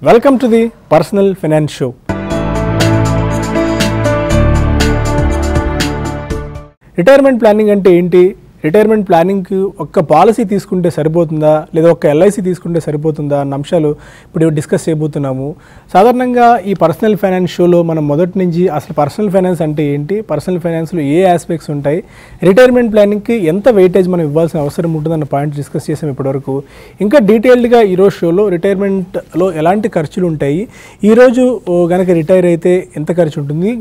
Welcome to the Personal Finance Show. Retirement planning ante enti? Retirement ప్లానింగ్కి ఒక్క policy తీసుకుంటే సరిపోతుందా లేదా ఒక్క ఎల్ఐసి తీసుకుంటే సరిపోతుందా అన్న అంశాలు ఇప్పుడు డిస్కస్ చేయబోతున్నాము. సాధారణంగా ఈ పర్సనల్ ఫైనాన్స్ షోలో మనం మొదటి నుంచి అసలు పర్సనల్ ఫైనాన్స్ అంటే ఏంటి, పర్సనల్ ఫైనాన్స్లో ఏ ఆస్పెక్ట్స్ ఉంటాయి, రిటైర్మెంట్ ప్లానింగ్కి ఎంత వెయిటేజ్ మనం ఇవ్వాల్సిన అవసరం ఉంటుందన్న పాయింట్ డిస్కస్ చేసాం ఇప్పటివరకు. ఇంకా డీటెయిల్డ్గా ఈరోజు షోలో రిటైర్మెంట్లో ఎలాంటి ఖర్చులు ఉంటాయి, ఈరోజు కనుక రిటైర్ అయితే ఎంత ఖర్చు ఉంటుంది,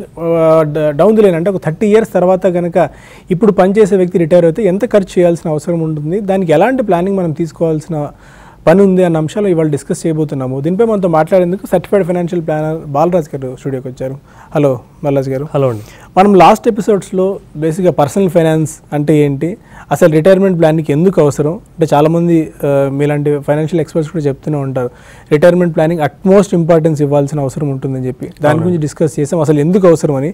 డౌన్ ది లైన్ అంటే ఒక 30 years తర్వాత కనుక ఇప్పుడు పనిచేసే వ్యక్తి రిటైర్ అయితే ఎంత ఖర్చు చేయాల్సిన అవసరం ఉంటుంది, దానికి ఎలాంటి ప్లానింగ్ మనం తీసుకోవాల్సిన పని ఉంది అన్న అంశాలు ఇవాళ డిస్కస్ చేయబోతున్నాము. దీనిపై మనతో మాట్లాడేందుకు సర్టిఫైడ్ ఫైనాన్షియల్ ప్లానర్ బాలరాజ్ గారు స్టూడియోకి వచ్చారు. హలో బాలరాజ్ గారు. హలో అండి. మనం లాస్ట్ ఎపిసోడ్స్లో బేసిక్గా పర్సనల్ ఫైనాన్స్ అంటే ఏంటి, అసలు రిటైర్మెంట్ ప్లానింగ్కి ఎందుకు అవసరం అంటే చాలామంది మీలాంటి ఫైనాన్షియల్ ఎక్స్పర్ట్స్ కూడా చెప్తూనే ఉంటారు రిటైర్మెంట్ ప్లానింగ్ అట్మోస్ట్ ఇంపార్టెన్స్ ఇవ్వాల్సిన అవసరం ఉంటుందని చెప్పి, దాని గురించి డిస్కస్ చేసాం అసలు ఎందుకు అవసరం అని.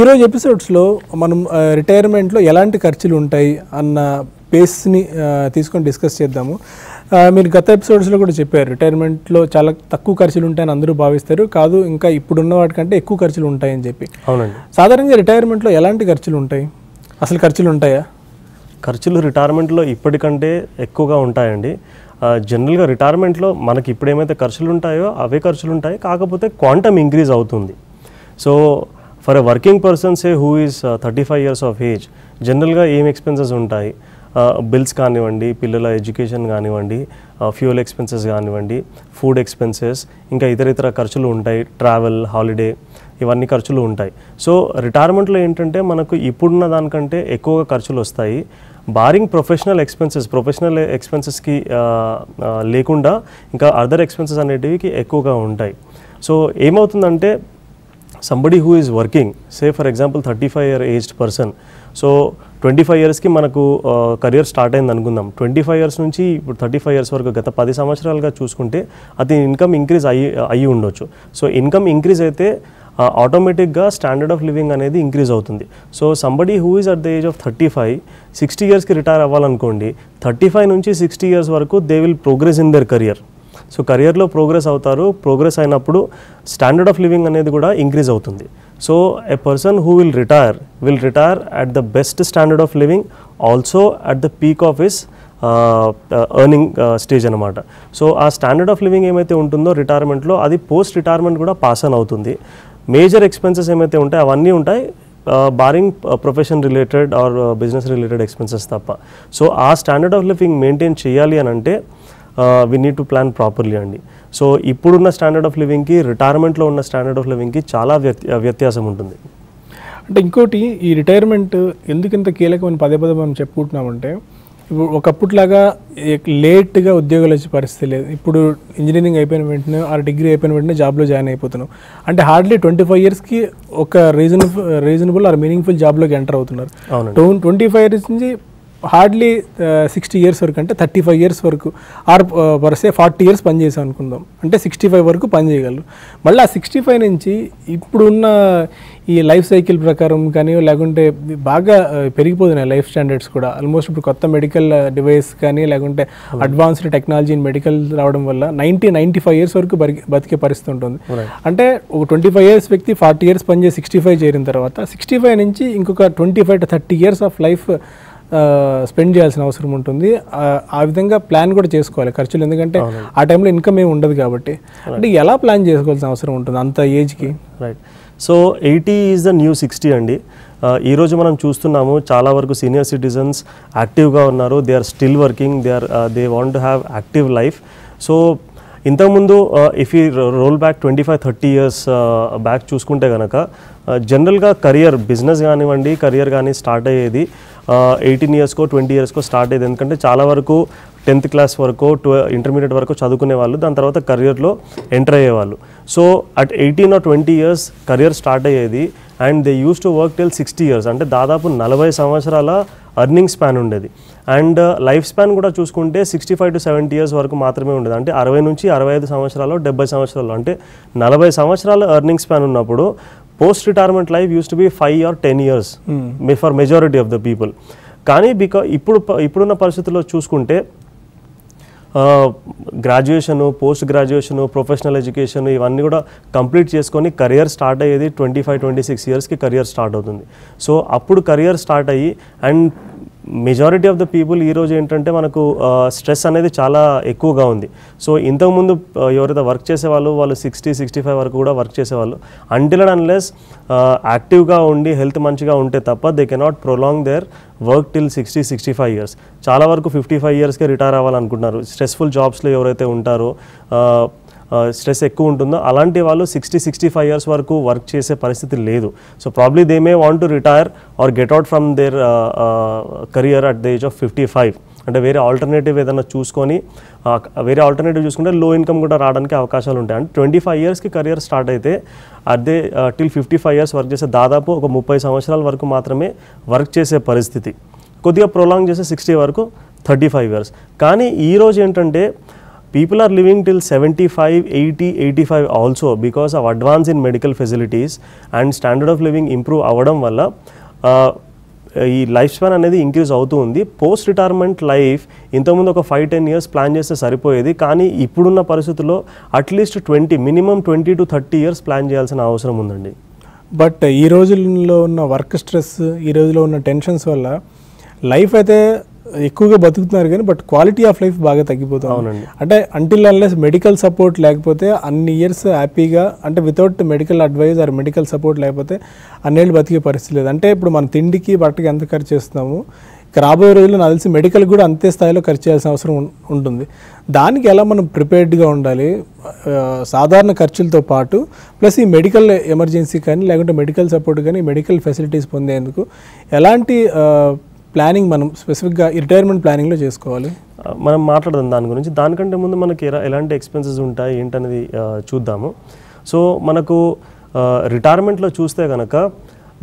ఈరోజు ఎపిసోడ్స్లో మనం రిటైర్మెంట్లో ఎలాంటి ఖర్చులు ఉంటాయి అన్న బేస్ని తీసుకొని డిస్కస్ చేద్దాము. మీరు గత ఎపిసోడ్స్లో కూడా చెప్పారు రిటైర్మెంట్లో చాలా తక్కువ ఖర్చులు ఉంటాయని అందరూ భావిస్తారు, కాదు ఇంకా ఇప్పుడున్న వాటికంటే ఎక్కువ ఖర్చులు ఉంటాయని చెప్పి. అవునండి. సాధారణంగా రిటైర్మెంట్లో ఎలాంటి ఖర్చులు ఉంటాయి, అసలు ఖర్చులు ఉంటాయా? ఖర్చులు రిటైర్మెంట్లో ఇప్పటికంటే ఎక్కువగా ఉంటాయండి. జనరల్గా రిటైర్మెంట్లో మనకి ఇప్పుడు ఏమైతే ఖర్చులు ఉంటాయో అవే ఖర్చులు ఉంటాయి, కాకపోతే క్వాంటమ్ ఇంక్రీజ్ అవుతుంది. So for a working person say who is 35 years of age, జనరల్గా ఏం ఎక్స్పెన్సెస్ ఉంటాయి, బిల్స్ కానివ్వండి, పిల్లల ఎడ్యుకేషన్ కానివ్వండి, ఫ్యూయల్ ఎక్స్పెన్సెస్ కానివ్వండి, ఫుడ్ ఎక్స్పెన్సెస్, ఇంకా ఇతర ఖర్చులు ఉంటాయి, ట్రావెల్, హాలిడే, ఇవన్నీ ఖర్చులు ఉంటాయి. సో రిటైర్మెంట్లో ఏంటంటే మనకు ఇప్పుడున్న దానికంటే ఎక్కువగా ఖర్చులు వస్తాయి. బారింగ్ ప్రొఫెషనల్ ఎక్స్పెన్సెస్కి లేకుండా ఇంకా అదర్ ఎక్స్పెన్సెస్ అనేటివి ఎక్కువగా ఉంటాయి. సో ఏమవుతుందంటే somebody who is working, say for example 35-year aged person, so 25 yearsకి మనకు కెరియర్ స్టార్ట్ అయింది అనుకుందాం. 25 years నుంచి ఇప్పుడు 35 years వరకు గత 10 సంవత్సరాలుగా చూసుకుంటే అది ఇన్కమ్ ఇంక్రీజ్ అయ్యి ఉండొచ్చు. సో ఇన్కమ్ ఇంక్రీజ్ అయితే ఆటోమేటిక్గా స్టాండర్డ్ ఆఫ్ లివింగ్ అనేది ఇంక్రీజ్ అవుతుంది. So somebody who is at the age of 35, 60 yearsకి రిటైర్ అవ్వాలనుకోండి, 35 నుంచి 60 years వరకు they will progress in their career. So కెరియర్లో ప్రోగ్రెస్ అవుతారు, ప్రోగ్రెస్ అయినప్పుడు స్టాండర్డ్ ఆఫ్ లివింగ్ అనేది కూడా ఇంక్రీజ్ అవుతుంది. So a person who will retire at the best standard of living, also at the peak of his earning stage అనమాట. So ఆ standard of living ఏమైతే ఉంటుందో రిటైర్మెంట్లో అది పోస్ట్ రిటైర్మెంట్ కూడా పాస్ ఆన్ అవుతుంది. మేజర్ ఎక్స్పెన్సెస్ ఏమైతే ఉంటాయి అవన్నీ ఉంటాయి, barring profession related or business related expenses తప్ప. సో ఆ స్టాండర్డ్ ఆఫ్ లివింగ్ మెయింటైన్ చేయాలి అని అంటే we need to plan properly అండి. సో ఇప్పుడున్న స్టాండర్డ్ ఆఫ్ లివింగ్కి రిటైర్మెంట్లో ఉన్న స్టాండర్డ్ ఆఫ్ లివింగ్కి చాలా వ్యత్యాసం ఉంటుంది. అంటే ఇంకోటి, ఈ రిటైర్మెంట్ ఎందుకు ఇంత కీలకమని పదే మనం చెప్పుకుంటున్నామంటే, ఇప్పుడు ఒకప్పుట్లాగా లేట్గా ఉద్యోగాలు వచ్చే పరిస్థితి లేదు. ఇప్పుడు ఇంజనీరింగ్ అయిపోయిన వెంటనే డిగ్రీ అయిపోయిన వెంటనే జాబ్లో జాయిన్ అయిపోతున్నాం. అంటే హార్డ్లీ 25 yearsకి ఒక రీజనబుల్ ఆర్ మీనింగ్ఫుల్ జాబ్లోకి ఎంటర్ అవుతున్నారు. 25 years నుంచి హార్డ్లీ 60 years వరకు, అంటే 35 years వరకు ఆర్ వరసే 40 years పని చేసాం అనుకుందాం, అంటే 65 వరకు పని చేయగలరు. మళ్ళీ ఆ 65 నుంచి ఇప్పుడున్న ఈ లైఫ్ సైకిల్ ప్రకారం కానీ లేకుంటే బాగా పెరిగిపోతున్నాయి లైఫ్ స్టాండర్డ్స్ కూడా. ఆల్మోస్ట్ ఇప్పుడు కొత్త మెడికల్ డివైస్ కానీ లేకుంటే అడ్వాన్స్డ్ టెక్నాలజీ ఇన్ మెడికల్ రావడం వల్ల 90-95 years వరకు బతికే పరిస్థితి ఉంటుంది. అంటే ఒక 25 years వ్యక్తి 40 years పనిచేసి 65 చేరిన తర్వాత 65 నుంచి ఇంకొక 25 to 30 years of life spend చేయాల్సిన అవసరం ఉంటుంది. ఆ విధంగా ప్లాన్ కూడా చేసుకోవాలి ఖర్చులు, ఎందుకంటే ఆ టైంలో ఇన్కమ్ ఏమి ఉండదు కాబట్టి. అంటే ఎలా ప్లాన్ చేసుకోవాల్సిన అవసరం ఉంటుంది అంత ఏజ్కి? Right. So 80 is the new 60 అండి. ఈరోజు మనం చూస్తున్నాము చాలా వరకు సీనియర్ సిటిజన్స్ యాక్టివ్గా ఉన్నారు, they are still working, they want to have active life. So ఇంతకుముందు ఇఫ్ ఈ రోల్ బ్యాక్ 25-30 years బ్యాక్ చూసుకుంటే కనుక జనరల్గా బిజినెస్ కానివ్వండి, కెరియర్ కానీ స్టార్ట్ అయ్యేది 18 yearsకో 20 yearsకో స్టార్ట్ అయ్యేది. ఎందుకంటే చాలా వరకు 10th class వరకు ఇంటర్మీడియట్ వరకు చదువుకునే వాళ్ళు, దాని తర్వాత కెరియర్లో ఎంటర్ అయ్యేవాళ్ళు. So at 18 or 20 years career start అయ్యేది and they use to work till 60 years, అంటే దాదాపు 40 సంవత్సరాల అర్నింగ్ స్పాన్ ఉండేది. అండ్ లైఫ్ స్పాన్ కూడా చూసుకుంటే 65 to 70 years వరకు మాత్రమే ఉండేది, అంటే 60 నుంచి 65 సంవత్సరాలు 70 సంవత్సరాలు, అంటే 40 సంవత్సరాల అర్నింగ్ స్పాన్ ఉన్నప్పుడు post retirement life use to B 5 or 10 years for majority of the people. కానీ ఇప్పుడున్న పరిస్థితుల్లో చూసుకుంటే graduation, post graduation, professional education ఇవన్నీ కూడా కంప్లీట్ చేసుకొని కెరియర్ స్టార్ట్ అయ్యేది 25-26 ఇయర్స్కి కెరియర్ స్టార్ట్ అవుతుంది. సో అప్పుడు కెరియర్ స్టార్ట్ అయ్యి and majority of the people ఈరోజు ఏంటంటే మనకు స్ట్రెస్ అనేది చాలా ఎక్కువగా ఉంది. సో ఇంతకుముందు ఎవరైతే వర్క్ చేసేవాళ్ళు వాళ్ళు 60-65 వరకు కూడా వర్క్ చేసేవాళ్ళు. అంటిల్ అండ్ అన్లెస్ యాక్టివ్గా ఉండి హెల్త్ మంచిగా ఉంటే తప్ప they cannot prolong their work till 60-65 years. చాలా వరకు 55 ఇయర్స్కే రిటైర్ అవ్వాలనుకుంటున్నారు. స్ట్రెస్ఫుల్ జాబ్స్లో ఎవరైతే ఉంటారో స్ట్రెస్ ఎక్కువ ఉంటుందో అలాంటి వాళ్ళు 60-65 ఇయర్స్ వరకు వర్క్ చేసే పరిస్థితి లేదు. So probably they may want to retire or get out from their career at the age of 55. అంటే వేరే ఆల్టర్నేటివ్ ఏదైనా చూసుకొని వేరే ఆల్టర్నేటివ్ చూసుకుంటే లో ఇన్కమ్ కూడా రావడానికి అవకాశాలు ఉంటాయి. అంటే 25 ఇయర్స్కి కెరియర్ స్టార్ట్ అయితే అదే టిల్ 55 ఇయర్స్ వర్క్ చేసే దాదాపు ఒక 30 సంవత్సరాల వరకు మాత్రమే వర్క్ చేసే పరిస్థితి. కొద్దిగా ప్రొలాంగ్ చేసే 60 వరకు 35 ఇయర్స్. కానీ ఈరోజు ఏంటంటే people are living till 75, 80, 85 also because of advance in medical facilities and standard of living improve అవ్వడం వల్ల ఈ లైఫ్ స్పాన్ అనేది ఇంక్రీజ్ అవుతూ ఉంది. పోస్ట్ రిటైర్మెంట్ లైఫ్ ఇంతకుముందు ఒక 5-10 ఇయర్స్ ప్లాన్ చేస్తే సరిపోయేది. కానీ ఇప్పుడున్న పరిస్థితుల్లో at least minimum 20 to 30 years plan చేయాల్సిన అవసరం ఉందండి. బట్ ఈ రోజుల్లో ఉన్న వర్క్ స్ట్రెస్, ఈ రోజులో ఉన్న టెన్షన్స్ వల్ల లైఫ్ అయితే ఎక్కువగా బతుకుతున్నారు కానీ బట్ క్వాలిటీ ఆఫ్ లైఫ్ బాగా తగ్గిపోతుంది. అంటే అంటిల్ అన్లెస్ మెడికల్ సపోర్ట్ లేకపోతే అన్ని ఇయర్స్ హ్యాపీగా, అంటే without medical advice or medical support లేకపోతే అన్నేళ్ళు బతికే పరిస్థితి లేదు. అంటే ఇప్పుడు మన తిండికి బట్టకి ఎంత ఖర్చు చేస్తున్నాము, రాబోయే రోజుల్లో నాకు తెలిసి మెడికల్ కూడా అంతే స్థాయిలో ఖర్చు చేయాల్సిన అవసరం ఉంటుంది. దానికి ఎలా మనం ప్రిపేర్డ్గా ఉండాలి, సాధారణ ఖర్చులతో పాటు ప్లస్ ఈ మెడికల్ ఎమర్జెన్సీ కానీ లేకుంటే మెడికల్ సపోర్ట్ కానీ మెడికల్ ఫెసిలిటీస్ పొందేందుకు ఎలాంటి ప్లానింగ్ మనం స్పెసిఫిక్గా రిటైర్మెంట్ ప్లానింగ్లో చేసుకోవాలి? మనం మాట్లాడదాం దాని గురించి. దానికంటే ముందు మనకి ఎలాంటి ఎక్స్పెన్సెస్ ఉంటాయి ఏంటనేది చూద్దాము. సో మనకు రిటైర్మెంట్లో చూస్తే కనుక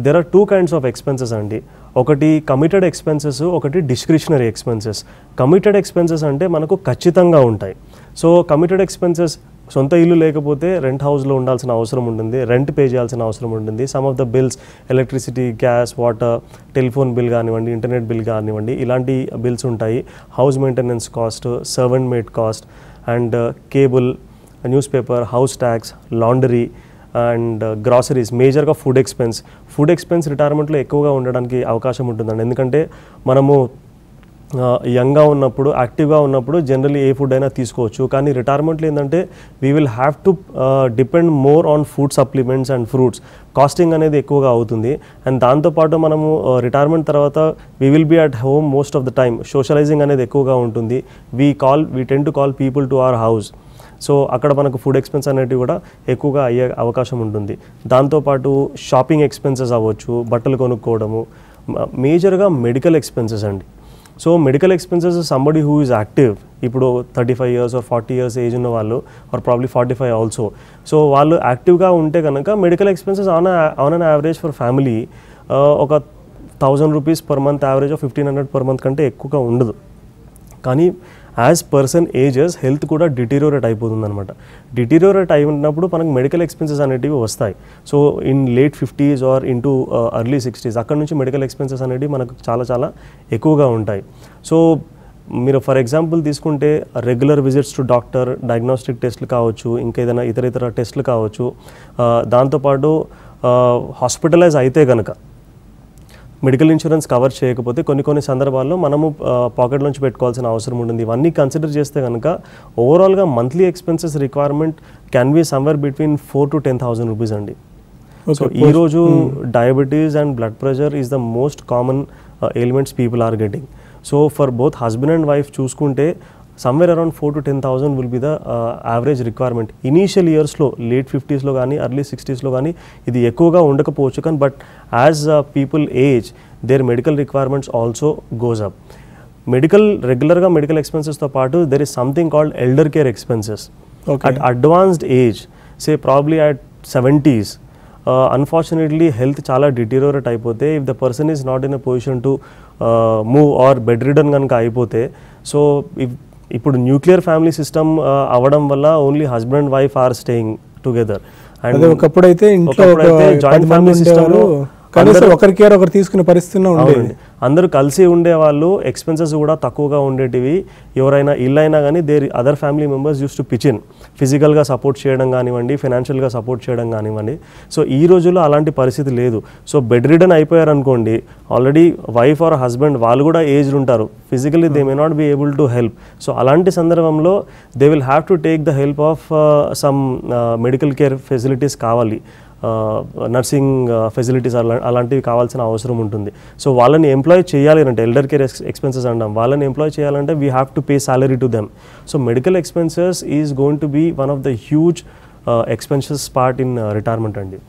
there are 2 kinds of expenses అండి. ఒకటి కమిటెడ్ ఎక్స్పెన్సెస్, ఒకటి డిస్క్రిషనరీ ఎక్స్పెన్సెస్. కమిటెడ్ ఎక్స్పెన్సెస్ అంటే మనకు ఖచ్చితంగా ఉంటాయి. సో కమిటెడ్ ఎక్స్పెన్సెస్ సొంత ఇల్లు లేకపోతే రెంట్ హౌస్లో ఉండాల్సిన అవసరం ఉంటుంది, రెంట్ పే చేయాల్సిన అవసరం ఉంటుంది. Some of the bills electricity, gas, water, telephone bill కానివ్వండి, ఇంటర్నెట్ బిల్ కానివ్వండి, ఇలాంటి బిల్స్ ఉంటాయి. House maintenance cost, servant maid cost and cable, newspaper, house tax, laundry and groceries. మేజర్గా ఫుడ్ ఎక్స్పెన్స్ రిటైర్మెంట్లో ఎక్కువగా ఉండడానికి అవకాశం ఉంటుందండి. ఎందుకంటే మనము యంగ్గా ఉన్నప్పుడు, యాక్టివ్గా ఉన్నప్పుడు జనరల్లీ ఏ ఫుడ్ అయినా తీసుకోవచ్చు. కానీ రిటైర్మెంట్లో ఏంటంటే we will have to depend more on food supplements and fruits. Costing అనేది ఎక్కువగా అవుతుంది. అండ్ దాంతోపాటు మనము రిటైర్మెంట్ తర్వాత we will be at home most of the time. Socialising అనేది ఎక్కువగా ఉంటుంది. We tend to call people to our house. So అక్కడ మనకు ఫుడ్ ఎక్స్పెన్స్ అనేటివి కూడా ఎక్కువగా అయ్యే అవకాశం ఉంటుంది. దాంతోపాటు షాపింగ్ ఎక్స్పెన్సెస్ అవ్వచ్చు, బట్టలు కొనుక్కోవడము, మేజర్గా మెడికల్ ఎక్స్పెన్సెస్ అండి. So medical expenses somebody who is active, ఇప్పుడు 35 ఇయర్స్ ఆర్ 40 ఇయర్స్ ఏజ్ ఉన్న వాళ్ళు ఆర్ ప్రాబ్లీ 45 ఆల్సో. సో వాళ్ళు యాక్టివ్గా ఉంటే కనుక medical expenses on an average for family ఒక 1000 rupees per month, average of 1500 per month కంటే ఎక్కువగా ఉండదు. కానీ యాజ్ పర్సన్ ఏజెస్ హెల్త్ కూడా డిటీరియోరేట్ అయిపోతుంది అనమాట. డిటీరియోరేట్ అయినప్పుడు మనకు మెడికల్ ఎక్స్పెన్సెస్ అనేటివి వస్తాయి. So in late 50s or into early 60s అక్కడ నుంచి మెడికల్ ఎక్స్పెన్సెస్ అనేవి మనకు చాలా ఎక్కువగా ఉంటాయి. సో మీరు ఫర్ ఎగ్జాంపుల్ తీసుకుంటే regular visits to doctor, diagnostic టెస్ట్లు కావచ్చు, ఇంకేదైనా ఇతర టెస్ట్లు కావచ్చు. దాంతోపాటు హాస్పిటలైజ్ అయితే కనుక మెడికల్ ఇన్సూరెన్స్ కవర్ చేయకపోతే కొన్ని సందర్భాల్లో మనము పాకెట్ నుంచి పెట్టుకోవాల్సిన అవసరం ఉంటుంది. ఇవన్నీ కన్సిడర్ చేస్తే కనుక ఓవరాల్గా monthly expenses requirement can be somewhere between 4,000 to 10,000 rupees అండి. సో ఈరోజు diabetes and blood pressure is the most common elements people are getting. So for both husband and wife చూసుకుంటే somewhere around 4,000 to 10,000 will be the average requirement. Initial yearsలో late 50sలో కానీ early 60sలో కానీ ఇది ఎక్కువగా ఉండకపోవచ్చు. కానీ but as people age their medical requirements also goes up. రెగ్యులర్గా మెడికల్ ఎక్స్పెన్సెస్తో పాటు there is something called elder care expenses. At advanced age say probably at 70s unfortunately health చాలా డిటీరియోరేట్ అయిపోతే if the person is not in a position to move or bedridden కనుక అయిపోతే, so ఇప్పుడు nuclear family system అవ్వడం వల్ల only husband and wife are staying together. And ఒకప్పుడైతే ఇంట్లో joint family సిస్టంలో కనీసం ఒకరి కేర్ ఒకరు తీసుకునే పరిస్థితి ఉండేది. అందరూ కలిసి ఉండేవాళ్ళు, ఎక్స్పెన్సెస్ కూడా తక్కువగా ఉండేటివి. ఎవరైనా ఇల్లు అయినా కానీ other family members use to pitch in, ఫిజికల్గా సపోర్ట్ చేయడం కానివ్వండి, ఫైనాన్షియల్గా సపోర్ట్ చేయడం కానివ్వండి. సో ఈ రోజుల్లో అలాంటి పరిస్థితి లేదు. సో బెడ్ రిడన్ అయిపోయారు అనుకోండి, ఆల్రెడీ వైఫ్ ఆర్ హస్బెండ్ వాళ్ళు కూడా ఏజ్డ్ ఉంటారు, physically they may not be able to help. So అలాంటి సందర్భంలో they will have to take the help of some medical care facilities కావాలి, నర్సింగ్ ఫెసిలిటీస్ అలాంటివి కావాల్సిన అవసరం ఉంటుంది. సో వాళ్ళని ఎంప్లాయ్ చేయాలి అంటే ఎల్డర్ కేర్ ఎక్స్పెన్సెస్ అంటాం, వాళ్ళని ఎంప్లాయ్ చేయాలంటే we have to pay salary to them. So medical expenses is going to be one of the huge expenses part in retirement అండి.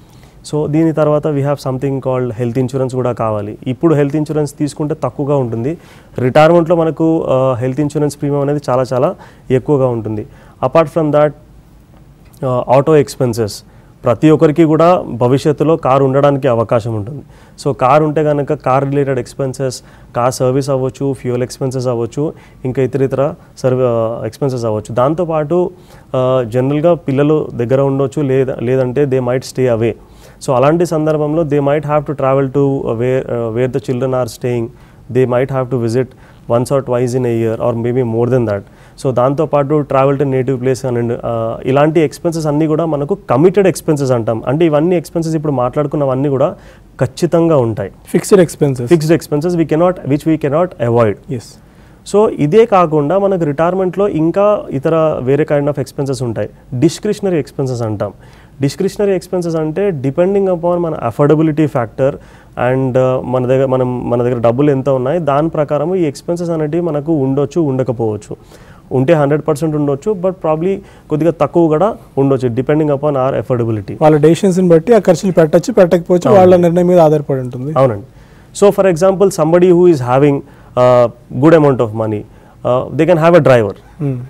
సో దీని తర్వాత we have something called health insurance కూడా కావాలి. ఇప్పుడు health insurance తీసుకుంటే తక్కువగా ఉంటుంది, రిటైర్మెంట్లో మనకు హెల్త్ ఇన్సూరెన్స్ ప్రీమియం అనేది చాలా చాలా ఎక్కువగా ఉంటుంది. Apart from that auto expenses, ప్రతి ఒక్కరికి కూడా భవిష్యత్తులో కారు ఉండడానికి అవకాశం ఉంటుంది. సో కారు ఉంటే కనుక car related expenses, car service అవ్వచ్చు, ఫ్యూయల్ ఎక్స్పెన్సెస్ అవ్వచ్చు, ఇంకా ఇతర ఎక్స్పెన్సెస్ అవ్వచ్చు. దాంతోపాటు జనరల్గా పిల్లలు దగ్గర ఉండొచ్చు, లేదంటే they might stay away. So అలాంటి సందర్భంలో they might have to travel to where the children are staying, they might have to visit once or twice in a year or maybe more than that. So దాంతోపాటు travel to native place అని ఇలాంటి expenses అన్నీ కూడా మనకు committed expenses అంటాం. అంటే ఇవన్నీ expenses ఇప్పుడు మాట్లాడుకున్నవన్నీ కూడా ఖచ్చితంగా ఉంటాయి, fixed expenses which we cannot avoid. So ఇదే కాకుండా మనకు రిటైర్మెంట్లో ఇంకా ఇతర వేరే కైండ్ ఆఫ్ ఎక్స్పెన్సెస్ ఉంటాయి. డిస్క్రిషనరీ ఎక్స్పెన్సెస్ అంటాం. డిస్క్రిషనరీ ఎక్స్పెన్సెస్ అంటే డిపెండింగ్ అపాన్ మన అఫోర్డబిలిటీ ఫ్యాక్టర్ అండ్ మన దగ్గర డబ్బులు ఎంత ఉన్నాయి దాని ప్రకారం ఈ ఎక్స్పెన్సెస్ అనేవి మనకు ఉండొచ్చు, ఉండకపోవచ్చు. ఉంటే 100% ఉండొచ్చు, బట్ ప్రాబ్లీ కొద్దిగా తక్కువ కూడా ఉండొచ్చు, డిపెండింగ్ అపాన్ అవర్ అఫోర్డబిలిటీ. వాళ్ళ డెసిషన్స్ని బట్టి ఆ ఖర్చులు పెట్టచ్చు, పెట్టకపోవచ్చు, వాళ్ళ నిర్ణయం మీద ఆధారపడి ఉంటుంది. అవునండి. So for example somebody who is having good amount of money, they can have a driver.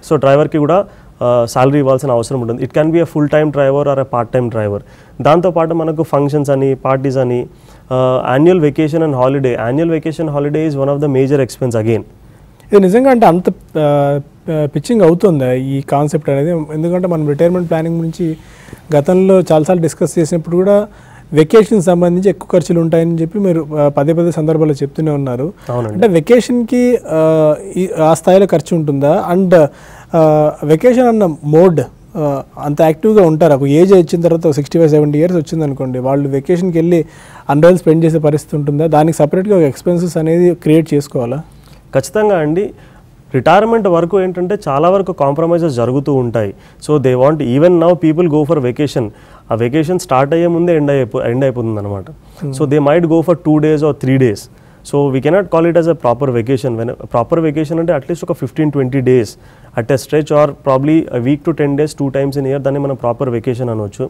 So డ్రైవర్కి కూడా సాలరీ ఇవ్వాల్సిన అవసరం ఉంటుంది. It can be a full time driver or a part time driver. దాంతోపాటు మనకు ఫంక్షన్స్ అని, parties అని, annual vacation and holiday. Annual vacation holiday is one of the major expense again. ఇది నిజంగా అంటే అంత పిచ్చింగ్ అవుతుందా ఈ కాన్సెప్ట్ అనేది? ఎందుకంటే మనం రిటైర్మెంట్ ప్లానింగ్ గురించి గతంలో చాలాసార్లు డిస్కస్ చేసినప్పుడు కూడా వెకేషన్ సంబంధించి ఎక్కువ ఖర్చులు ఉంటాయని చెప్పి మీరు పదే సందర్భాల్లో చెప్తూనే ఉన్నారు. అంటే వెకేషన్కి ఆ స్థాయిలో ఖర్చు ఉంటుందా? అండ్ వెకేషన్ అన్న మోడ్ అంత యాక్టివ్గా ఉంటారు. ఒక ఏజ్ వచ్చిన తర్వాత 65-70 years వచ్చింది అనుకోండి, వాళ్ళు వెకేషన్కి వెళ్ళి అన్ని రోజులు స్పెండ్ చేసే పరిస్థితి ఉంటుందా? దానికి సపరేట్గా ఒక ఎక్స్పెన్సెస్ అనేది క్రియేట్ చేసుకోవాలా? ఖచ్చితంగా అండి. రిటైర్మెంట్ వరకు ఏంటంటే చాలా వరకు కాంప్రమైజెస్ జరుగుతూ ఉంటాయి. So they want even now people go for vacation. ఆ వెకేషన్ స్టార్ట్ అయ్యే ముందే ఎండ్ అయిపోతుంది అనమాట. So they might go for 2 days or 3 days. So we cannot call it as a proper vacation. Proper vacation అంటే at least ఒక 15-20 days at a stretch, or probably a week to 10 days 2 times in a year, దాన్ని మనం proper vacation అనవచ్చు.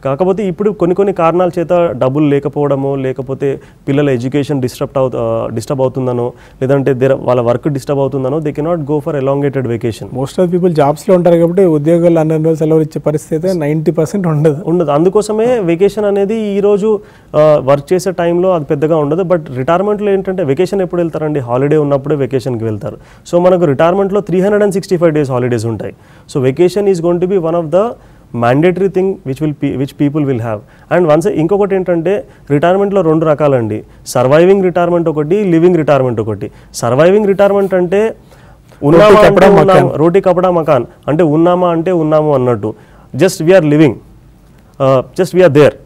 కాకపోతే ఇప్పుడు కొన్ని కారణాల చేత డబ్బులు లేకపోవడమో, లేకపోతే పిల్లల ఎడ్యుకేషన్ డిస్టర్బ్ అవుతుందనో, లేదంటే వాళ్ళ వర్క్ డిస్టర్బ్ అవుతుందనో they cannot go for elongated vacation. Most of people జాబ్స్లో ఉంటారు కాబట్టి ఉద్యోగాలు అన్ని రోజులు సెలవులు ఇచ్చే పరిస్థితి 90% ఉండదు. అందుకోసమే వెకేషన్ అనేది ఈరోజు వర్క్ చేసే టైంలో అది పెద్దగా ఉండదు. బట్ రిటైర్మెంట్లో ఏంటంటే వెకేషన్ ఎప్పుడు వెళ్తారండి? హాలిడే ఉన్నప్పుడే వెకేషన్కి వెళ్తారు. సో మనకు రిటైర్మెంట్లో 365 days హాలిడేస్ ఉంటాయి. So vacation is going to be one of the mandatory thing which people will have. And once ఇంకొకటి ఏంటంటే రిటైర్మెంట్లో 2 రకాలండి. సర్వైవింగ్ రిటైర్మెంట్ ఒకటి, లివింగ్ రిటైర్మెంట్ ఒకటి. సర్వైవింగ్ రిటైర్మెంట్ అంటే రోటీ కపడా మకాన్ అంటే ఉన్నాము అన్నట్టు, just we are living, just we are there.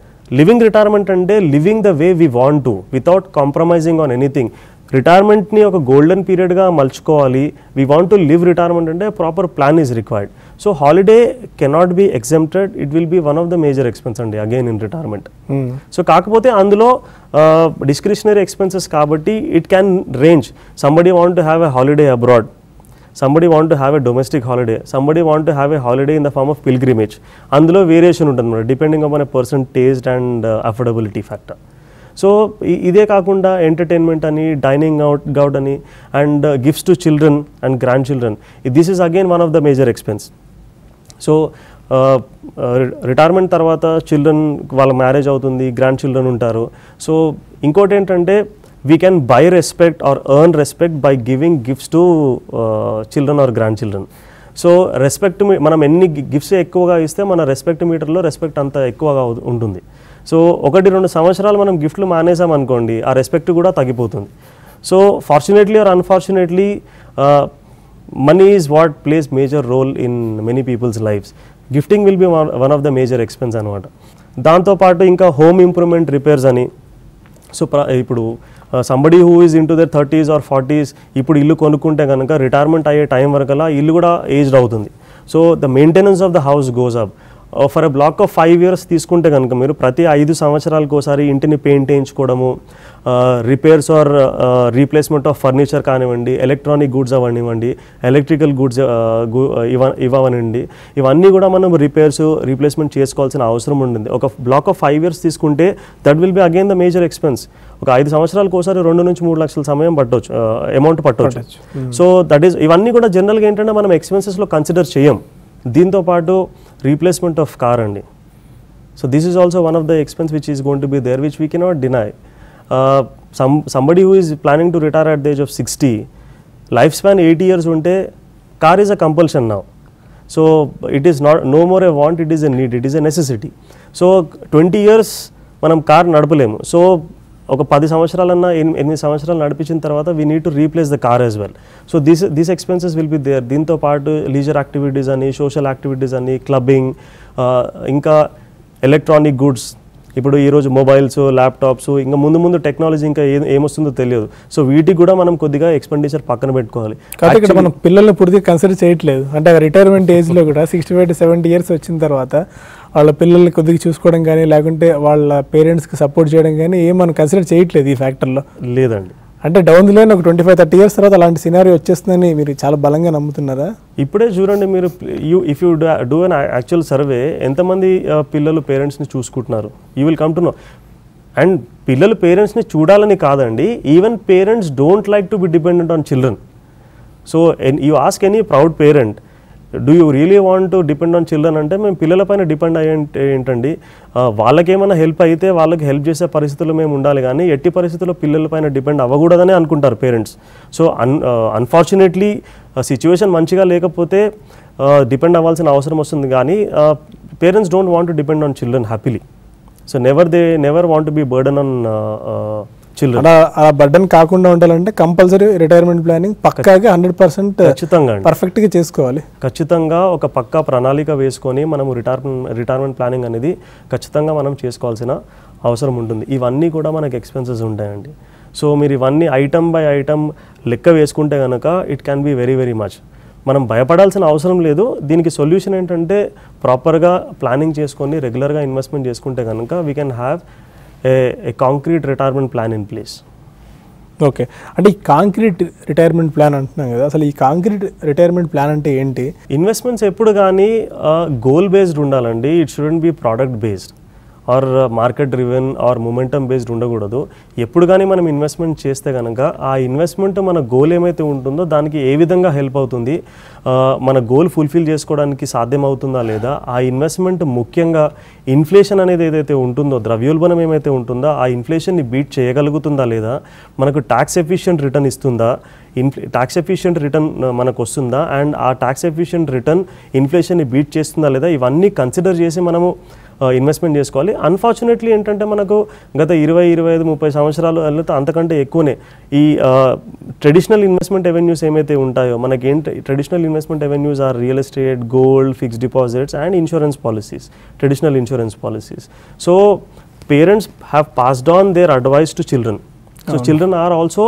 Living retirement అంటే living the way we want to without compromising on anything. రిటైర్మెంట్ని ఒక గోల్డెన్ పీరియడ్గా మలుచుకోవాలి. We want to live retirement అంటే proper plan is required. So holiday cannot be exempted. It will be one of the major expense అండి again in retirement. So కాకపోతే అందులో discretionary expenses కాబట్టి it can range. Somebody want to have a holiday abroad, somebody want to have a domestic holiday, somebody want to have a holiday in the form of pilgrimage. అందులో variation ఉంటుంది depending upon a person taste and affordability factor. So ఇదే కాకుండా entertainment అని, dining out అని, and gifts to children and grand children, this is again one of the major expense. So retirement తర్వాత children వాళ్ళ marriage అవుతుంది, grand children ఉంటారు. So ఇంకోటి ఏంటంటే we can buy respect or earn respect by giving gifts to children or grandchildren. So respect మనం ఎన్ని gifts ఎక్కువగా ఇస్తే మన రెస్పెక్ట్ మీటర్లో రెస్పెక్ట్ అంత ఎక్కువగా ఉంటుంది. సో 1-2 సంవత్సరాలు మనం గిఫ్ట్లు మానేసాం అనుకోండి, ఆ రెస్పెక్ట్ కూడా తగ్గిపోతుంది. So fortunately are unfortunately money is what plays major role in many people's lives. Gifting will be one of the major expense అనమాట. దాంతోపాటు ఇంకా హోమ్ ఇంప్రూవ్మెంట్ రిపేర్స్ అని. సో ఇప్పుడు somebody who is in to their 30s or 40s ఇప్పుడు ఇల్లు కొనుక్కుంటే కనుక retirement అయ్యే టైం వరకలా ఇల్లు కూడా ఏజ్డ్ అవుతుంది. So the maintenance of the house goes up. For a black of 5 years తీసుకుంటే కనుక మీరు ప్రతి 5 సంవత్సరాలకు ఒకసారి ఇంటిని పెయింట్ వేయించుకోవడము, repairs or replacement of furniture కానివ్వండి, ఎలక్ట్రానిక్ గూడ్స్ అవనివ్వండి, ఎలక్ట్రికల్ గూడ్స్ ఇవ్వనండి, ఇవన్నీ కూడా మనం రీప్లేస్మెంట్ చేసుకోవాల్సిన అవసరం ఉంటుంది. ఒక బ్లాక్ ఆఫ్ 5 years తీసుకుంటే that will be again the major expense. ఒక 5 సంవత్సరాలకు ఒకసారి 2 నుంచి 3 లక్షల సమయం పట్టవచ్చు, అమౌంట్ పట్టవచ్చు. సో దట్ ఈస్ ఇవన్నీ కూడా జనరల్గా ఏంటంటే మనం ఎక్స్పెన్సెస్లో కన్సిడర్ చేయం. దీంతో పాటు రీప్లేస్మెంట్ ఆఫ్ కార్ అండి. So this is also one of the expense which is going to be there which we cannot deny. Somebody who is planning to retire at the age of 60, life span 80 years ఉంటే car is a compulsion now. So it is not no more a want, it is a need, it is a necessity. So 20 years మనం car నడపలేము. So ఒక 10 సంవత్సరాలన్నా 8 సంవత్సరాలు నడిపించిన తర్వాత we need to replace the car as well. So these expenses will be there. దీంతో పాటు leisure activities అని, సోషల్ యాక్టివిటీస్ అని, క్లబ్బింగ్, ఇంకా ఎలక్ట్రానిక్ గుడ్స్. ఇప్పుడు ఈరోజు మొబైల్స్, ల్యాప్టాప్స్, ఇంకా ముందు టెక్నాలజీ ఇంకా ఏమొస్తుందో తెలియదు. సో వీటికి కూడా మనం కొద్దిగా ఎక్స్పెండిచర్ పక్కన పెట్టుకోవాలి. కాబట్టి ఇక్కడ మనం పిల్లల్ని పూర్తిగా కన్సిడర్ చేయట్లేదు. అంటే రిటైర్మెంట్ ఏజ్లో కూడా 65 to 70 years వచ్చిన తర్వాత వాళ్ళ పిల్లల్ని కొద్దిగా చూసుకోవడం కానీ, లేకుంటే వాళ్ళ పేరెంట్స్కి సపోర్ట్ చేయడం కానీ ఏం మనం కన్సిడర్ చేయట్లేదు ఈ ఫ్యాక్టర్లో. లేదండి. అంటే డౌన్ ది లైన్ ఒక 25-30 years తర్వాత అలాంటి సినారీ వచ్చేస్తుందని మీరు చాలా బలంగా నమ్ముతున్నారా? ఇప్పుడే చూడండి మీరు, if you do an actual survey, ఎంతమంది పిల్లలు పేరెంట్స్ని చూసుకుంటున్నారు, you will come to know. And పిల్లలు పేరెంట్స్ని చూడాలని కాదండి, even parents don't like to be dependent on children. So you ask any proud parent, do you really want to depend on children అంటే మేము పిల్లలపైన డిపెండ్ అయ్యే ఏంటండి, వాళ్ళకేమైనా హెల్ప్ అయితే వాళ్ళకి హెల్ప్ చేసే పరిస్థితుల్లో మేము ఉండాలి, కానీ ఎట్టి పరిస్థితుల్లో పిల్లలపైన డిపెండ్ అవ్వకూడదని అనుకుంటారు పేరెంట్స్. సో అన్ఫార్చునేట్లీ సిచ్యువేషన్ మంచిగా లేకపోతే డిపెండ్ అవ్వాల్సిన అవసరం వస్తుంది, కానీ parents don't want to depend on children happily. So never want to be burden on children. ఆ బర్డన్ కాకుండా ఉండాలంటే కంపల్సరీ రిటైర్మెంట్ ప్లానింగ్ పక్కాగా 100% ఖచ్చితంగా పర్ఫెక్ట్గా చేసుకోవాలి. ఖచ్చితంగా ఒక పక్కా ప్రణాళిక వేసుకొని మనము రిటైర్మెంట్ ప్లానింగ్ అనేది ఖచ్చితంగా మనం చేసుకోవాల్సిన అవసరం ఉంటుంది. ఇవన్నీ కూడా మనకి ఎక్స్పెన్సెస్ ఉంటాయండి. సో మీరు ఇవన్నీ ఐటమ్ బై ఐటమ్ లెక్క వేసుకుంటే కనుక it can be very very much. మనం భయపడాల్సిన అవసరం లేదు. దీనికి సొల్యూషన్ ఏంటంటే ప్రాపర్గా ప్లానింగ్ చేసుకొని రెగ్యులర్గా ఇన్వెస్ట్మెంట్ చేసుకుంటే కనుక we can have a concrete retirement plan in place. Okay, అంటే ఈ కాంక్రీట్ రిటైర్మెంట్ ప్లాన్ అంటున్నాం కదా, అసలు ఈ కాంక్రీట్ రిటైర్మెంట్ ప్లాన్ అంటే ఏంటి? ఇన్వెస్ట్మెంట్స్ ఎప్పుడు కానీ గోల్ బేస్డ్ ఉండాలండి. It shouldn't be product based or market driven or momentum based ఉండకూడదు. ఎప్పుడు కానీ మనం ఇన్వెస్ట్మెంట్ చేస్తే కనుక ఆ ఇన్వెస్ట్మెంట్ మన గోల్ ఏమైతే ఉంటుందో దానికి ఏ విధంగా హెల్ప్ అవుతుంది, మన గోల్ ఫుల్ఫిల్ చేసుకోవడానికి సాధ్యమవుతుందా లేదా, ఆ ఇన్వెస్ట్మెంట్ ముఖ్యంగా ఇన్ఫ్లేషన్ అనేది ఏదైతే ఉంటుందో, ద్రవ్యోల్బణం ఏమైతే ఉంటుందో ఆ ఇన్ఫ్లేషన్ని బీట్ చేయగలుగుతుందా లేదా, మనకు ట్యాక్స్ ఎఫిషియెంట్ రిటర్న్ ఇస్తుందా, ట్యాక్స్ ఎఫిషియెంట్ రిటర్న్ మనకు వస్తుందా, అండ్ ఆ ట్యాక్స్ ఎఫిషియెంట్ రిటర్న్ ఇన్ఫ్లేషన్ని బీట్ చేస్తుందా లేదా, ఇవన్నీ కన్సిడర్ చేసి మనము ఇన్వెస్ట్మెంట్ చేసుకోవాలి. అన్ఫార్చునేట్లీ ఏంటంటే మనకు గత 20, 25, 30 సంవత్సరాలు అంతకంటే ఎక్కువనే ఈ ట్రెడిషనల్ ఇన్వెస్ట్మెంట్ రెవెన్యూస్ ఏమైతే ఉంటాయో, మనకి ఏంటి traditional investment revenues are real estate, gold, fixed deposits and insurance policies, traditional insurance policies. So parents have passed on their advice to children. So children are also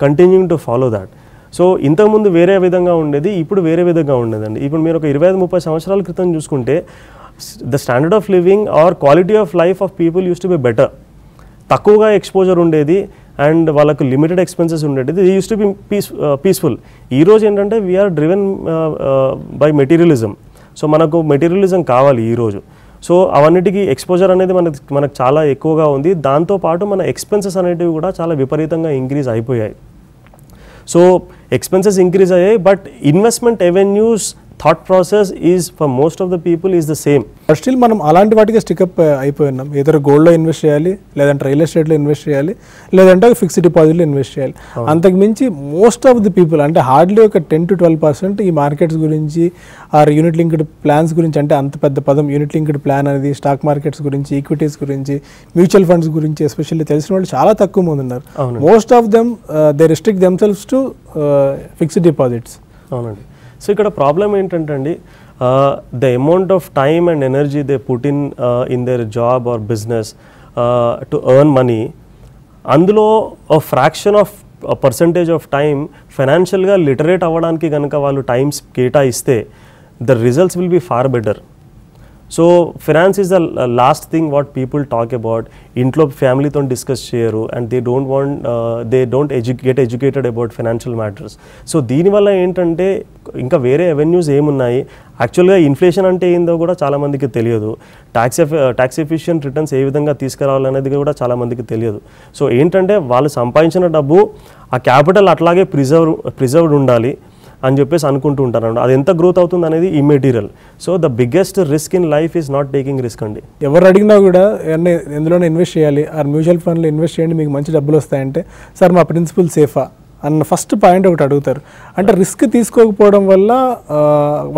continuing to follow that. So ఇంతకుముందు వేరే విధంగా ఉండేది, ఇప్పుడు వేరే విధంగా ఉండేదండి. ఇప్పుడు మీరు ఒక 25-30 సంవత్సరాల క్రితం చూసుకుంటే the standard of living or quality of life of people used to be better. తక్కువగా ఎక్స్పోజర్ ఉండేది అండ్ వాళ్ళకు లిమిటెడ్ ఎక్స్పెన్సెస్ ఉండేది. They used to be peaceful. ఈరోజు ఏంటంటే we are driven by materialism. So మనకు మెటీరియలిజం కావాలి ఈరోజు. సో అవన్నిటికీ ఎక్స్పోజర్ అనేది మనకు చాలా ఎక్కువగా ఉంది. దాంతోపాటు మన ఎక్స్పెన్సెస్ అనేటివి కూడా చాలా విపరీతంగా ఇంక్రీజ్ అయిపోయాయి. సో ఎక్స్పెన్సెస్ ఇంక్రీజ్ అయ్యాయి, but investment revenues thought process is for most of the people is the same. But still మనం అలాంటి వాటికి స్టికప్ అయిపోయి ఉన్నాం. ఏదో గోల్డ్లో ఇన్వెస్ట్ చేయాలి, లేదంటే రియల్ ఎస్టేట్లో ఇన్వెస్ట్ చేయాలి, లేదంటే ఫిక్స్డ్ డిపాజిట్లో ఇన్వెస్ట్ చేయాలి. అంతకు మించి మోస్ట్ ఆఫ్ ది పీపుల్ అంటే హార్డ్లీ ఒక 10 to 12% ఈ మార్కెట్స్ గురించి ఆర్ యూనిట్ లింక్డ్ ప్లాన్స్ గురించి, అంటే అంత పెద్ద పదం యూనిట్ లింక్డ్ ప్లాన్ అనేది స్టాక్ మార్కెట్స్ గురించి, ఈక్విటీస్ గురించి, మ్యూచువల్ ఫండ్స్ గురించి ఎస్పెషల్లీ తెలిసిన వాళ్ళు చాలా తక్కువ మంది ఉన్నారు. Most of them they restrict themselves to fixed deposits. అవునండి. సో ఇక్కడ ప్రాబ్లం ఏంటంటే అండి, the amount of time and energy they put in their job or business to earn money, అందులో a fraction of a percentage of time ఫైనాన్షియల్గా literate అవ్వడానికి కనుక వాళ్ళు times కేటాయిస్తే the results will be far better. So finance is the last thing what people talk about. ఇంట్లో ఫ్యామిలీతో discuss చేయరు and they don't get educated about financial matters. So దీనివల్ల ఏంటంటే ఇంకా వేరే అవెన్యూస్ ఏమున్నాయి, యాక్చువల్గా ఇన్ఫ్లేషన్ అంటే ఏందో కూడా చాలామందికి తెలియదు, ట్యాక్స్ ఎఫిషియెంట్ రిటర్న్స్ ఏ విధంగా తీసుకురావాలనేది కూడా చాలామందికి తెలియదు. సో ఏంటంటే వాళ్ళు సంపాదించిన డబ్బు ఆ క్యాపిటల్ అట్లాగే ప్రిజర్వ్డ్ ఉండాలి అని చెప్పేసి అనుకుంటూ ఉంటారు. అది ఎంత గ్రోత్ అవుతుంది అనేది immaterial. So the biggest risk in life is not taking risk అండి. ఎవరు అడిగినా కూడా ఎందులోనే ఇన్వెస్ట్ చేయాలి, ఆ మ్యూచువల్ ఫండ్లో ఇన్వెస్ట్ చేయండి మీకు మంచి డబ్బులు వస్తాయంటే, సార్ మా ప్రిన్సిపల్ సేఫా అన్న ఫస్ట్ పాయింట్ ఒకటి అడుగుతారు. అంటే రిస్క్ తీసుకోకపోవడం వల్ల,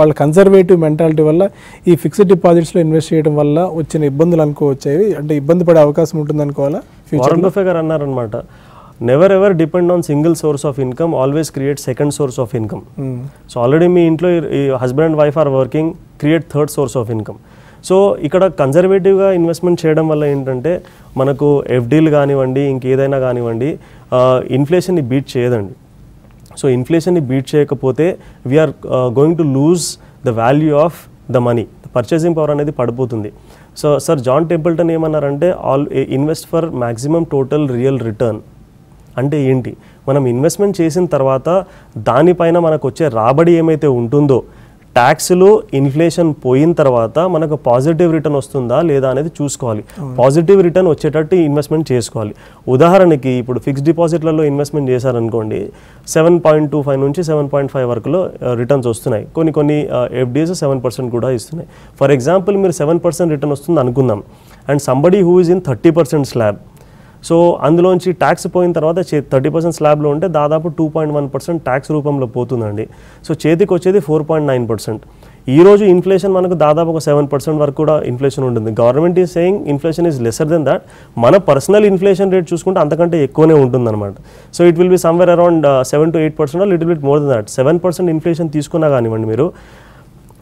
వాళ్ళ కన్జర్వేటివ్ మెంటాలిటీ వల్ల ఈ ఫిక్స్డ్ డిపాజిట్స్లో ఇన్వెస్ట్ చేయడం వల్ల వచ్చిన ఇబ్బందులు అనుకోవచ్చేవి, అంటే ఇబ్బంది పడే అవకాశం ఉంటుంది అనుకోవాలా? వారన్ బఫెట్ గారు అన్నారనమాట, never ever depend on single source of income, always create second source of income. So already మీ ఇంట్లో husband and wife are working, create third source of income. So ఇక్కడ కన్జర్వేటివ్గా ఇన్వెస్ట్మెంట్ చేయడం వల్ల ఏంటంటే మనకు ఎఫ్డీలు కానివ్వండి, ఇంకేదైనా కానివ్వండి, ఇన్ఫ్లేషన్ని బీట్ చేయదండి. సో ఇన్ఫ్లేషన్ని బీట్ చేయకపోతే we are going to lose the value of the money, purchasing power అనేది పడిపోతుంది. సో సార్ జాన్ టెంపుల్టన్ ఏమన్నారంటే, invest for maximum total real return. అంటే ఏంటి, మనం ఇన్వెస్ట్మెంట్ చేసిన తర్వాత దానిపైన మనకు వచ్చే రాబడి ఏమైతే ఉంటుందో, ట్యాక్స్లు ఇన్ఫ్లేషన్ పోయిన తర్వాత మనకు పాజిటివ్ రిటర్న్ వస్తుందా లేదా అనేది చూసుకోవాలి. పాజిటివ్ రిటర్న్ వచ్చేటట్టు ఇన్వెస్ట్మెంట్ చేసుకోవాలి. ఉదాహరణకి ఇప్పుడు ఫిక్స్డ్ డిపాజిట్లలో ఇన్వెస్ట్మెంట్ చేశారనుకోండి, 7.25 నుంచి 7.5 వరకులో రిటర్న్స్ వస్తున్నాయి. కొన్ని ఎఫ్డీస్ 7% కూడా ఇస్తున్నాయి. ఫర్ ఎగ్జాంపుల్ మీరు 7% రిటర్న్ వస్తుంది అనుకుందాం, and somebody who is in 30% slab. So అందులోంచి ట్యాక్స్ పోయిన తర్వాత 30% స్లాబ్లో ఉంటే దాదాపు 2.1% ట్యాక్స్ రూపంలో పోతుందండి. సో చేతికి వచ్చేది 4.9%. ఈరోజు ఇన్ఫ్లేషన్ మనకు దాదాపు ఒక 7% వరకు కూడా ఇన్ఫ్లేషన్ ఉంటుంది. Government is saying inflation is lesser than that. మన పర్సనల్ ఇన్ఫ్లేషన్ రేట్ చూసుకుంటే అంతకంటే ఎక్కువనే ఉంటుందన్నమాట. So it will be somewhere around 7 to 8%, little bit more than that. 7% inflation తీసుకున్నా కానివ్వండి మీరు,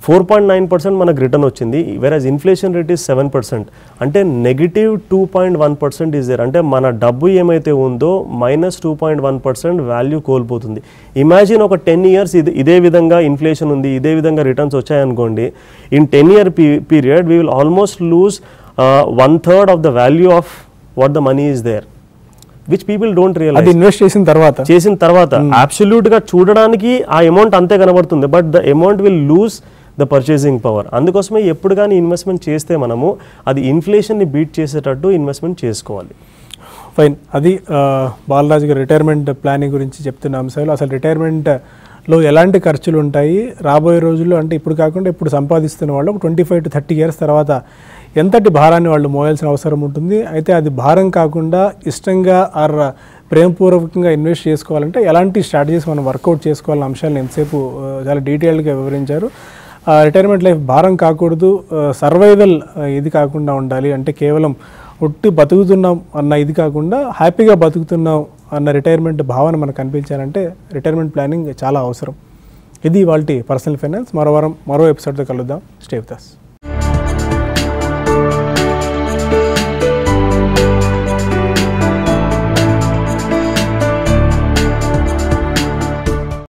4.9% మనకు రిటర్న్ వచ్చింది, వెరాజ్ ఇన్ఫ్లేషన్ రేట్ ఈస్ 7%. అంటే -2.1% ఈజ్ దేర్. అంటే మన డబ్బు ఏమైతే ఉందో -2.1% వాల్యూ కోల్పోతుంది. ఇమాజిన్ ఒక 10 years ఇదే విధంగా ఇన్ఫ్లేషన్ ఉంది, ఇదే విధంగా రిటర్న్స్ వచ్చాయనుకోండి, in 10-year period we will almost lose 1/3 of the value of what the money is there, which people don't realise. Invest చేసిన తర్వాత అబ్సల్యూట్ గా చూడడానికి ఆ అమౌంట్ అంతే కనబడుతుంది, but the amount will lose the purchasing power. అందుకోసమే ఎప్పుడు కానీ ఇన్వెస్ట్మెంట్ చేస్తే మనము అది ఇన్ఫ్లేషన్ని బీట్ చేసేటట్టు ఇన్వెస్ట్మెంట్ చేసుకోవాలి. ఫైన్. అది బాలరాజు గారు రిటైర్మెంట్ ప్లానింగ్ గురించి చెప్తున్న అంశాలు. అసలు రిటైర్మెంట్లో ఎలాంటి ఖర్చులు ఉంటాయి, రాబోయే రోజుల్లో అంటే ఇప్పుడు కాకుండా ఇప్పుడు సంపాదిస్తున్న వాళ్ళు ఒక 25 to 30 years తర్వాత ఎంతటి భారాన్ని వాళ్ళు మోయాల్సిన అవసరం ఉంటుంది. అయితే అది భారం కాకుండా ఇష్టంగా ఆర్ ప్రేమపూర్వకంగా ఇన్వెస్ట్ చేసుకోవాలంటే ఎలాంటి స్ట్రాటజీస్ మనం వర్కౌట్ చేసుకోవాలన్న అంశాలను ఎంతసేపు చాలా డీటెయిల్డ్గా వివరించారు. రిటైర్మెంట్ లైఫ్ భారం కాకూడదు, సర్వైవల్ ఇది కాకుండా ఉండాలి, అంటే కేవలం ఒట్టి బతుకుతున్నాం అన్న ఇది కాకుండా హ్యాపీగా బతుకుతున్నాం అన్న రిటైర్మెంట్ భావన మనకు కనిపించాలంటే రిటైర్మెంట్ ప్లానింగ్ చాలా అవసరం. ఇది ఇవాల్టి పర్సనల్ ఫైనాన్స్. మరో వారం మరో ఎపిసోడ్తో కలుద్దాం. Stay with us.